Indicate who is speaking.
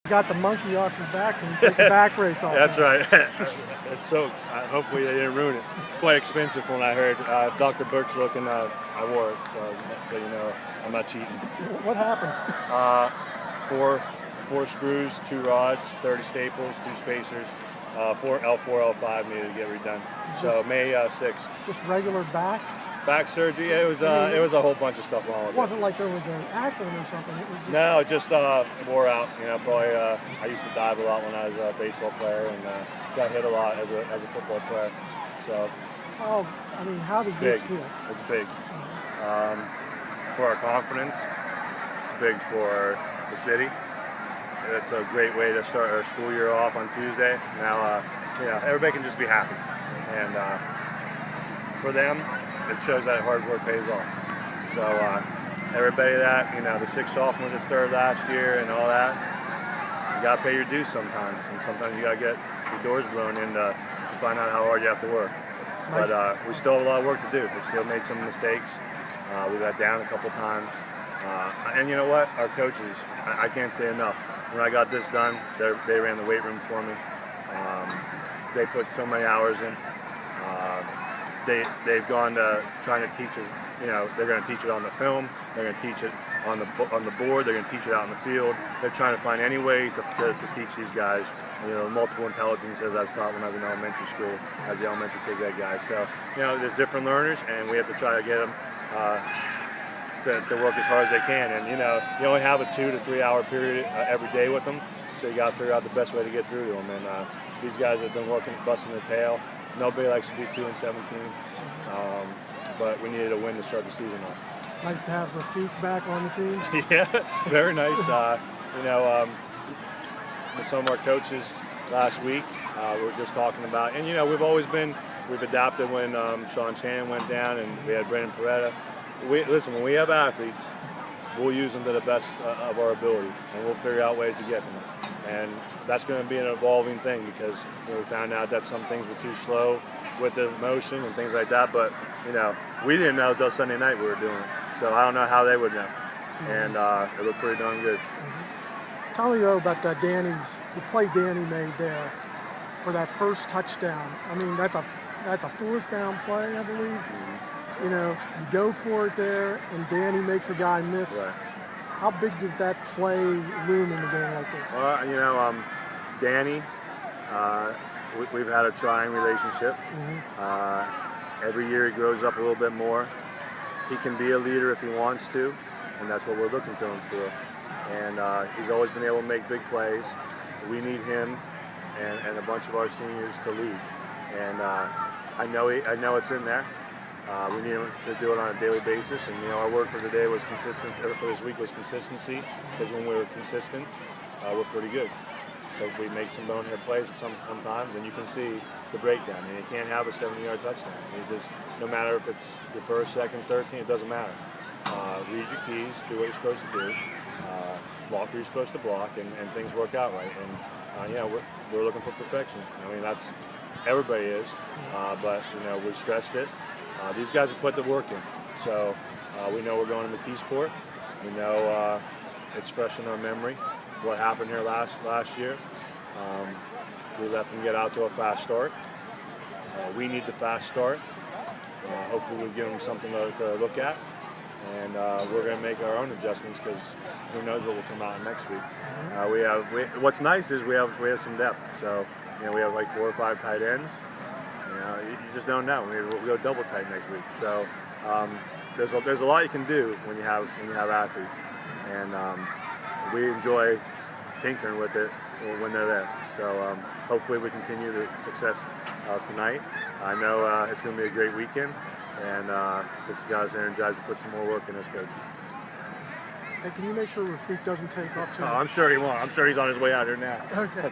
Speaker 1: Got the monkey off your back and you take the back race off.
Speaker 2: That's right. It's soaked. Hopefully they didn't ruin it. It's quite expensive from what I heard. If Dr. Burke's looking, I wore it, so you know I'm not cheating.
Speaker 1: What happened?
Speaker 2: Four screws, 2 rods, 30 staples, 2 spacers, 4 L4, L5 needed to get redone. So May 6th.
Speaker 1: Just regular back?
Speaker 2: Back surgery. It was a whole bunch of stuff wrong with it.
Speaker 1: It wasn't like there was an accident or something. It was just...
Speaker 2: No, it just wore out. You know, probably. I used to dive a lot when I was a baseball player, and got hit a lot as a football player. So.
Speaker 1: Oh, I mean, how does this feel?
Speaker 2: It's big. For our confidence, it's big for the city. It's a great way to start our school year off on Tuesday. Now, you know, everybody can just be happy, and for them, it shows that hard work pays off. So everybody that, you know, the 6 sophomores that started last year and all that, you got to pay your dues sometimes. And sometimes you got to get your doors blown in to find out how hard you have to work. Nice. But we still have a lot of work to do. We still made some mistakes. We got down a couple times. And you know what? Our coaches, I can't say enough. When I got this done, they ran the weight room for me. They put so many hours in. They've gone to trying to teach us, you know, they're going to teach it on the film, they're going to teach it on the board, they're going to teach it out in the field. They're trying to find any way to teach these guys, you know, multiple intelligence as I was taught when I was in elementary school, as the elementary phys ed guy. So, you know, there's different learners, and we have to try to get them to work as hard as they can. And, you know, you only have a 2 to 3 hour period every day with them, so you got to figure out the best way to get through to them. And these guys have been working, busting their tail. Nobody likes to be 2-17, but we needed a win to start the season off.
Speaker 1: Nice to have Rafiq back on the team.
Speaker 2: Yeah, very nice. You know, with some of our coaches last week, we were just talking about, and you know, we've adapted when Sean Chan went down and we had Brandon Peretta. Listen, when we have athletes, we'll use them to the best of our ability, and we'll figure out ways to get them. And that's going to be an evolving thing because, you know, we found out that some things were too slow with the motion and things like that. But, you know, we didn't know until Sunday night we were doing it. So I don't know how they would know. And it looked pretty darn good.
Speaker 1: Tell me, though, about the play Danny made there for that first touchdown. I mean, that's a fourth down play, I believe. You know, you go for it there, and Danny makes a guy miss.
Speaker 2: Right.
Speaker 1: How big does that play loom in a game like this?
Speaker 2: Well, you know, Danny, we've had a trying relationship. Every year he grows up a little bit more. He can be a leader if he wants to, and that's what we're looking to him for. And he's always been able to make big plays. We need him and a bunch of our seniors to lead. And I know it's in there. We need him to do it on a daily basis, and you know, our word for today was consistent. For this week was consistency, because when we were consistent, we're pretty good. So we make some bonehead plays sometimes, and you can see the breakdown. I mean, you can't have a 70-yard touchdown. You just, no matter if it's your first, second, third team, it doesn't matter. Read your keys, do what you're supposed to do, block where you're supposed to block, and things work out right. And yeah, we're looking for perfection. I mean, that's everybody is, but you know, we stressed it. These guys have put the work in, so we know we're going to McKeesport. We know it's fresh in our memory what happened here last year. We let them get out to a fast start. We need the fast start. Hopefully we'll give them something to look at, and we're going to make our own adjustments because who knows what will come out next week. What's nice is we have some depth. So you know, we have like 4 or 5 tight ends. You know, you just don't know. We'll go double tight next week. So there's a lot you can do when you have athletes, and we enjoy tinkering with it when they're there. So hopefully we continue the success tonight. I know it's going to be a great weekend, and this guy's energized to put some more work in this coach.
Speaker 1: Hey, can you make sure Rafiq doesn't take off too much?
Speaker 2: Oh, I'm sure he won't. I'm sure he's on his way out here now.
Speaker 1: Okay.